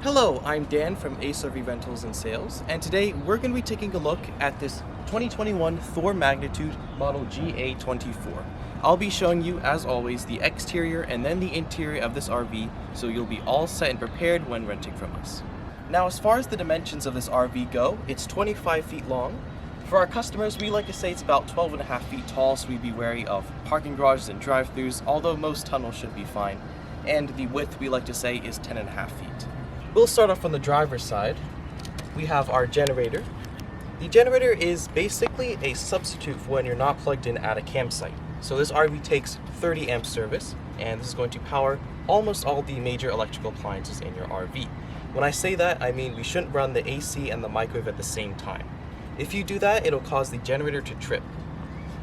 Hello, I'm Dan from ASRV Rentals and Sales, and today we're going to be taking a look at this 2021 Thor Magnitude model GA24. I'll be showing you, as always, the exterior and then the interior of this RV, so you'll be all set and prepared when renting from us. Now, as far as the dimensions of this RV go, it's 25 feet long. For our customers, we like to say it's about 12.5 feet tall, so we'd be wary of parking garages and drive-thrus, although most tunnels should be fine. And the width, we like to say, is 10.5 feet. We'll start off on the driver's side. We have our generator. The generator is basically a substitute for when you're not plugged in at a campsite. So this RV takes 30 amp service, and this is going to power almost all the major electrical appliances in your RV. When I say that, I mean we shouldn't run the AC and the microwave at the same time. If you do that, it'll cause the generator to trip.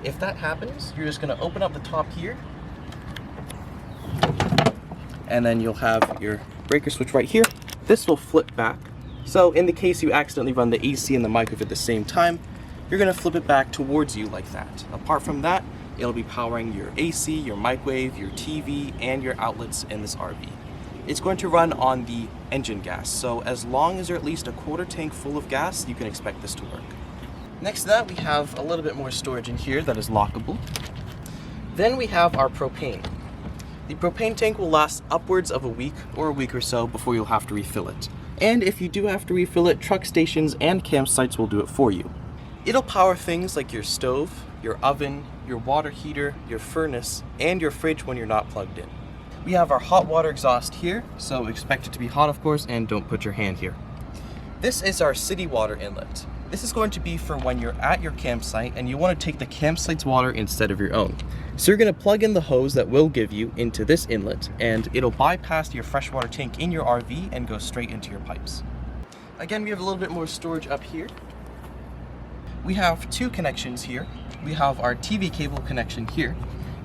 If that happens, you're just going to open up the top here, and then you'll have your breaker switch right here. This will flip back. So in the case you accidentally run the AC and the microwave at the same time, you're going to flip it back towards you like that. Apart from that, it'll be powering your AC, your microwave, your TV, and your outlets in this RV. It's going to run on the engine gas, so as long as you're at least a quarter tank full of gas, you can expect this to work. Next to that, we have a little bit more storage in here that is lockable. Then we have our propane. The propane tank will last upwards of a week or so before you'll have to refill it. And if you do have to refill it, truck stations and campsites will do it for you. It'll power things like your stove, your oven, your water heater, your furnace, and your fridge when you're not plugged in. We have our hot water exhaust here, so expect it to be hot, of course, and don't put your hand here. This is our city water inlet. This is going to be for when you're at your campsite and you want to take the campsite's water instead of your own. So you're going to plug in the hose that we'll give you into this inlet, and it'll bypass your freshwater tank in your RV and go straight into your pipes. Again, we have a little bit more storage up here. We have two connections here. We have our TV cable connection here.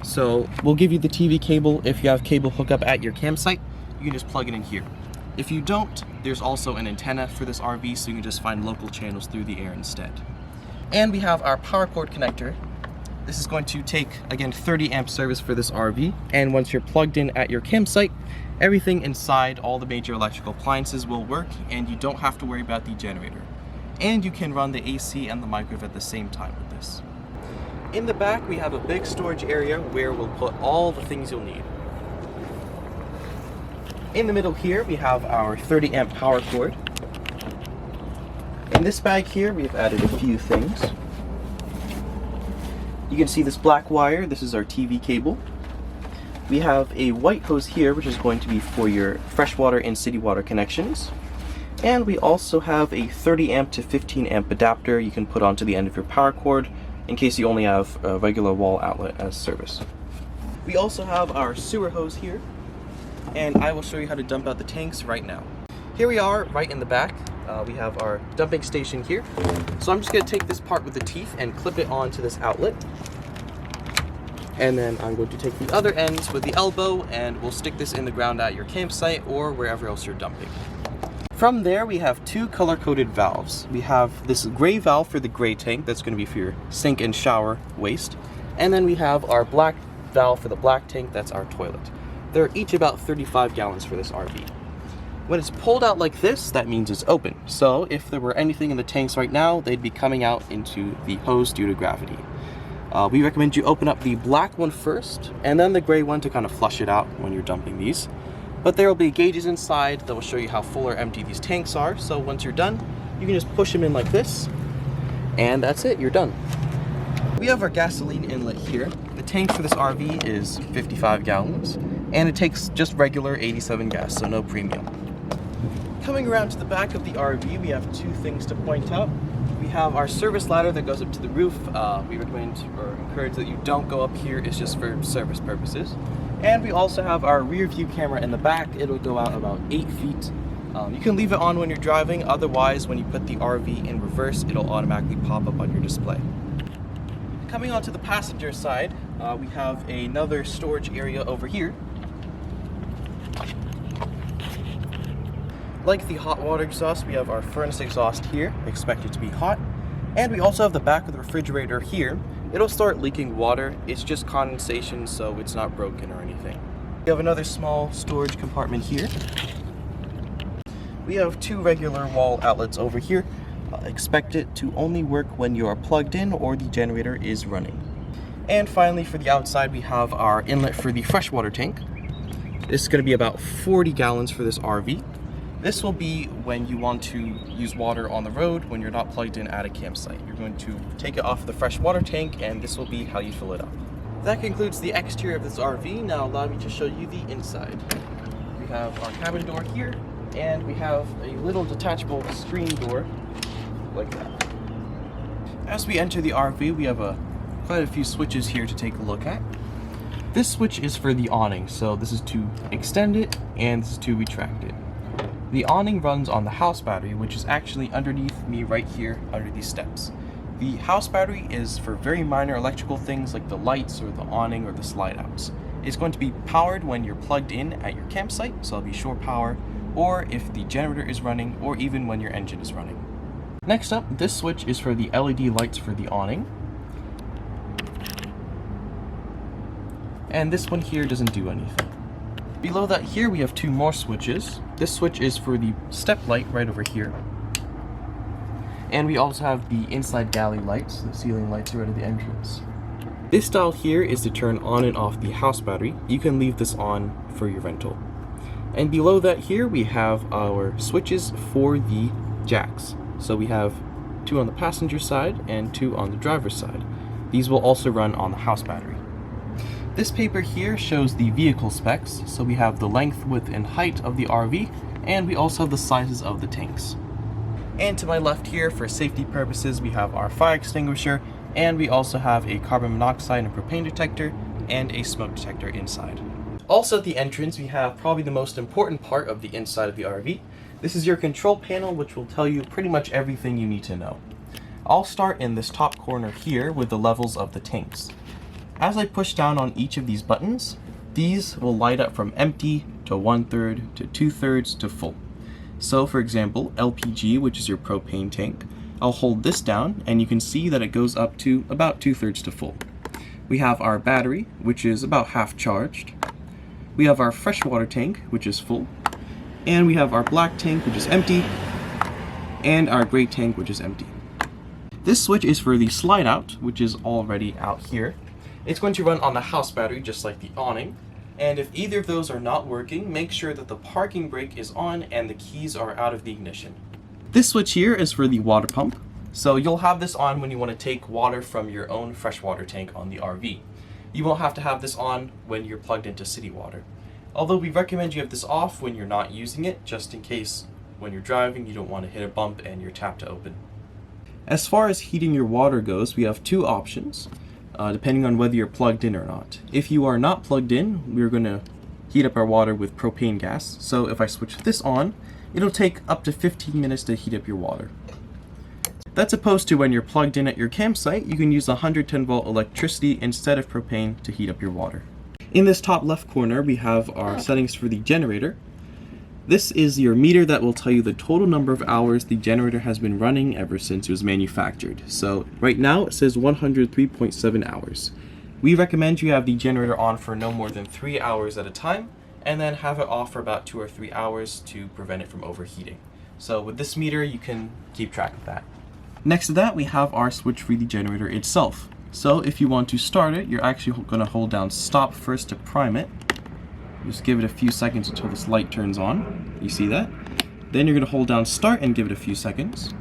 So we'll give you the TV cable. If you have cable hookup at your campsite, you can just plug it in here. If you don't, there's also an antenna for this RV, so you can just find local channels through the air instead. And we have our power cord connector. This is going to take, again, 30 amp service for this RV, and once you're plugged in at your campsite, everything inside, all the major electrical appliances will work, and you don't have to worry about the generator. And you can run the AC and the microwave at the same time with this. In the back, we have a big storage area where we'll put all the things you'll need. In the middle here, we have our 30 amp power cord. In this bag here, we've added a few things. You can see this black wire. This is our TV cable. We have a white hose here, which is going to be for your freshwater and city water connections. And we also have a 30 amp to 15 amp adapter you can put onto the end of your power cord in case you only have a regular wall outlet as service. We also have our sewer hose here, and I will show you how to dump out the tanks right now. Here we are right in the back. We have our dumping station here. So I'm just going to take this part with the teeth and clip it onto this outlet. And then I'm going to take the other ends with the elbow, and we'll stick this in the ground at your campsite or wherever else you're dumping. From there, we have two color-coded valves. We have this gray valve for the gray tank, that's going to be for your sink and shower waste. And then we have our black valve for the black tank, that's our toilet. They're each about 35 gallons for this RV. When it's pulled out like this, that means it's open. So if there were anything in the tanks right now, they'd be coming out into the hose due to gravity. We recommend you open up the black one first, and then the gray one to kind of flush it out when you're dumping these. But there will be gauges inside that will show you how full or empty these tanks are. So once you're done, you can just push them in like this, and that's it, you're done. We have our gasoline inlet here. The tank for this RV is 55 gallons, and it takes just regular 87 gas, so no premium. Coming around to the back of the RV, we have two things to point out. We have our service ladder that goes up to the roof. We recommend or encourage that you don't go up here. It's just for service purposes. And we also have our rear view camera in the back. It'll go out about 8 feet. You can leave it on when you're driving. Otherwise, when you put the RV in reverse, it'll automatically pop up on your display. Coming onto the passenger side, we have another storage area over here. Like the hot water exhaust, we have our furnace exhaust here, expected to be hot. And we also have the back of the refrigerator here. It'll start leaking water. It's just condensation, so it's not broken or anything. We have another small storage compartment here. We have two regular wall outlets over here. Expect it to only work when you are plugged in or the generator is running. And finally, for the outside, we have our inlet for the freshwater tank. This is going to be about 40 gallons for this RV. This will be when you want to use water on the road when you're not plugged in at a campsite. You're going to take it off the freshwater tank, and this will be how you fill it up. That concludes the exterior of this RV. Now allow me to show you the inside. We have our cabin door here, and we have a little detachable screen door like that. As we enter the RV, we have quite a few switches here to take a look at. This switch is for the awning, so this is to extend it and this is to retract it. The awning runs on the house battery, which is actually underneath me right here under these steps. The house battery is for very minor electrical things like the lights or the awning or the slide outs. It's going to be powered when you're plugged in at your campsite, so it'll be shore power, or if the generator is running, or even when your engine is running. Next up, this switch is for the LED lights for the awning. And this one here doesn't do anything. Below that here we have two more switches. This switch is for the step light right over here. And we also have the inside galley lights, the ceiling lights right at the entrance. This dial here is to turn on and off the house battery. You can leave this on for your rental. And below that here we have our switches for the jacks. So we have two on the passenger side and two on the driver's side. These will also run on the house battery. This paper here shows the vehicle specs. So we have the length, width, and height of the RV, and we also have the sizes of the tanks. And to my left here, for safety purposes, we have our fire extinguisher, and we also have a carbon monoxide and propane detector, and a smoke detector inside. Also at the entrance, we have probably the most important part of the inside of the RV. This is your control panel, which will tell you pretty much everything you need to know. I'll start in this top corner here with the levels of the tanks. As I push down on each of these buttons, these will light up from empty to 1/3 to 2/3 to full. So for example, LPG, which is your propane tank, I'll hold this down and you can see that it goes up to about 2/3 to full. We have our battery, which is about half charged. We have our freshwater tank, which is full. And we have our black tank, which is empty, and our gray tank, which is empty. This switch is for the slide out, which is already out here. It's going to run on the house battery, just like the awning. And if either of those are not working, make sure that the parking brake is on and the keys are out of the ignition. This switch here is for the water pump. So you'll have this on when you want to take water from your own freshwater tank on the RV. You won't have to have this on when you're plugged into city water. Although we recommend you have this off when you're not using it, just in case when you're driving you don't want to hit a bump and your tap to open. As far as heating your water goes, we have two options, depending on whether you're plugged in or not. If you are not plugged in, we're going to heat up our water with propane gas. So if I switch this on, it'll take up to 15 minutes to heat up your water. That's opposed to when you're plugged in at your campsite, you can use 110 volt electricity instead of propane to heat up your water. In this top left corner, we have our settings for the generator. This is your meter that will tell you the total number of hours the generator has been running ever since it was manufactured. So right now it says 103.7 hours. We recommend you have the generator on for no more than 3 hours at a time, and then have it off for about 2 or 3 hours to prevent it from overheating. So with this meter, you can keep track of that. Next to that, we have our switch for the generator itself. So if you want to start it, you're actually going to hold down stop first to prime it. Just give it a few seconds until this light turns on. You see that? Then you're going to hold down start and give it a few seconds.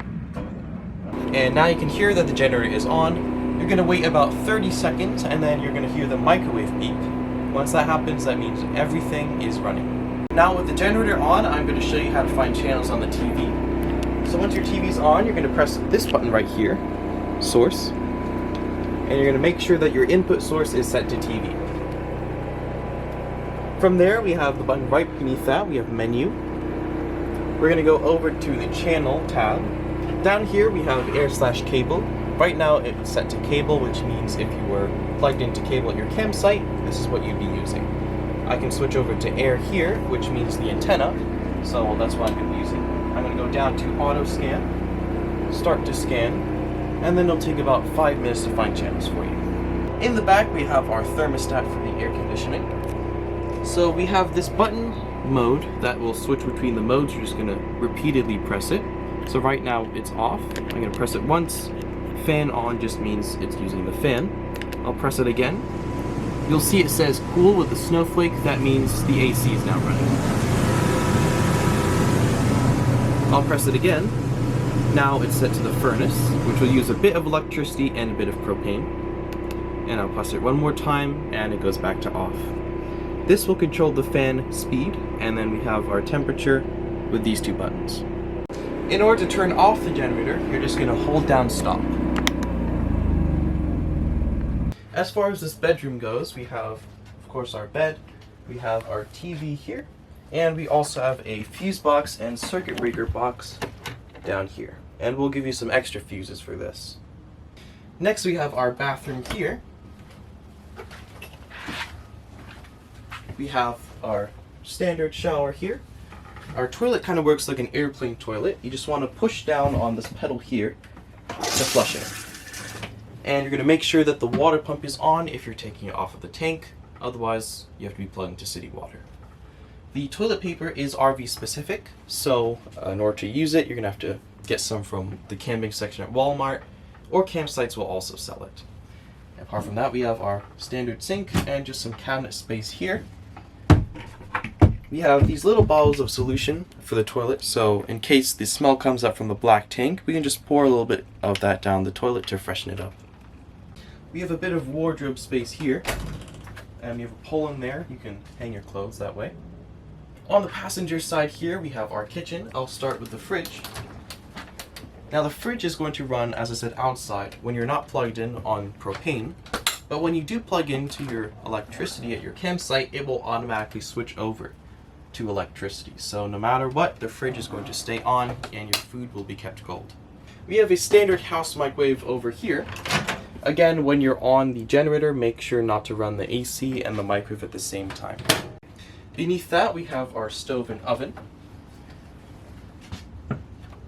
And now you can hear that the generator is on. You're going to wait about 30 seconds and then you're going to hear the microwave beep. Once that happens, that means everything is running. Now with the generator on, I'm going to show you how to find channels on the TV. So once your TV's on, you're going to press this button right here, source, and you're going to make sure that your input source is set to TV. From there, we have the button right beneath that, we have menu. We're going to go over to the channel tab. Down here we have air/cable. Right now it's set to cable, which means if you were plugged into cable at your campsite, this is what you'd be using. I can switch over to air here, which means the antenna, so that's what I'm going to be using. I'm going to go down to auto scan, start to scan, and then it'll take about 5 minutes to find channels for you. In the back we have our thermostat for the air conditioning. So we have this button mode that will switch between the modes. You're just going to repeatedly press it. So right now it's off. I'm going to press it once. Fan on just means it's using the fan. I'll press it again. You'll see it says cool with the snowflake. That means the AC is now running. I'll press it again. Now it's set to the furnace, which will use a bit of electricity and a bit of propane. And I'll press it one more time and it goes back to off. This will control the fan speed, and then we have our temperature with these two buttons. In order to turn off the generator, you're just going to hold down stop. As far as this bedroom goes, we have, of course, our bed, we have our TV here, and we also have a fuse box and circuit breaker box down here. And we'll give you some extra fuses for this. Next we have our bathroom here. We have our standard shower here. Our toilet kind of works like an airplane toilet. You just want to push down on this pedal here to flush it. And you're going to make sure that the water pump is on if you're taking it off of the tank. Otherwise, you have to be plugged into city water. The toilet paper is RV specific, so in order to use it, you're going to have to get some from the camping section at Walmart, or campsites will also sell it. Apart from that, we have our standard sink and just some cabinet space here. We have these little bottles of solution for the toilet, so in case the smell comes up from the black tank, we can just pour a little bit of that down the toilet to freshen it up. We have a bit of wardrobe space here, and we have a pole in there. You can hang your clothes that way. On the passenger side here, we have our kitchen. I'll start with the fridge. Now the fridge is going to run, as I said, outside when you're not plugged in on propane. But when you do plug into your electricity at your campsite, it will automatically switch over to electricity. So no matter what, the fridge is going to stay on and your food will be kept cold. We have a standard house microwave over here. Again, when you're on the generator, make sure not to run the AC and the microwave at the same time. Beneath that, we have our stove and oven.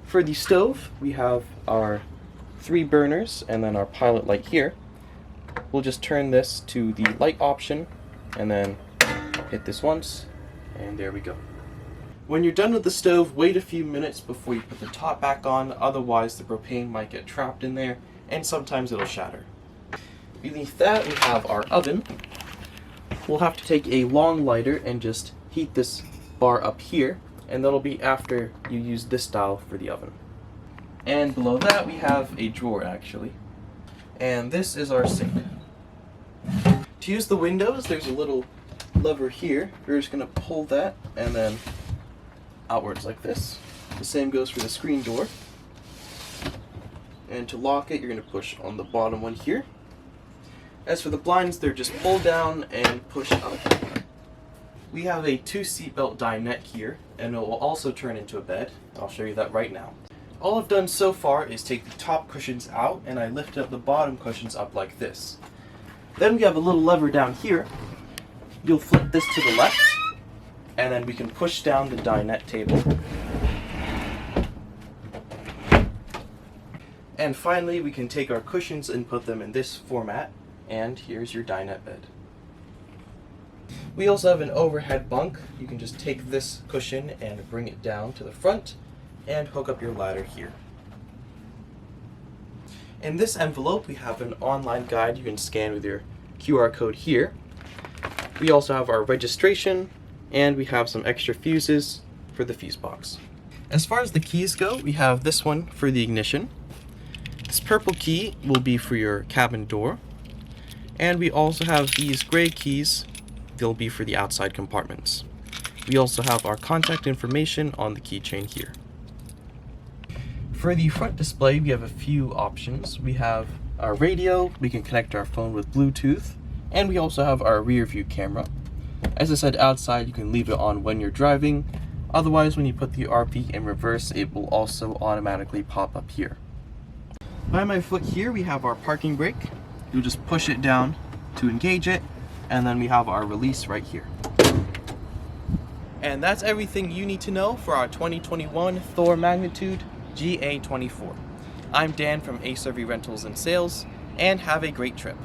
For the stove, we have our 3 burners and then our pilot light here. We'll just turn this to the light option and then hit this once, and there we go. When you're done with the stove, wait a few minutes before you put the top back on, otherwise the propane might get trapped in there and sometimes it'll shatter. Beneath that, we have our oven. We'll have to take a long lighter and just heat this bar up here, and that'll be after you use this dial for the oven. And below that we have a drawer actually. And this is our sink. To use the windows, there's a little lever here. You're just going to pull that and then outwards like this. The same goes for the screen door. And to lock it, you're going to push on the bottom one here. As for the blinds, they're just pulled down and pushed up. We have a 2 seatbelt dinette here, and it will also turn into a bed. I'll show you that right now. All I've done so far is take the top cushions out, and I lifted up the bottom cushions up like this. Then we have a little lever down here. You'll flip this to the left, and then we can push down the dinette table. And finally, we can take our cushions and put them in this format, and here's your dinette bed. We also have an overhead bunk. You can just take this cushion and bring it down to the front and hook up your ladder here. In this envelope, we have an online guide you can scan with your QR code here. We also have our registration, and we have some extra fuses for the fuse box. As far as the keys go, we have this one for the ignition. This purple key will be for your cabin door. And we also have these gray keys. They'll be for the outside compartments. We also have our contact information on the keychain here. For the front display, we have a few options. We have our radio, we can connect our phone with Bluetooth, and we also have our rear view camera. As I said, outside you can leave it on when you're driving. Otherwise, when you put the RV in reverse, it will also automatically pop up here. By my foot here, we have our parking brake. You'll just push it down to engage it, and then we have our release right here. And that's everything you need to know for our 2021 Thor Magnitude GA24. I'm Dan from ACE RV Rentals and Sales, and have a great trip.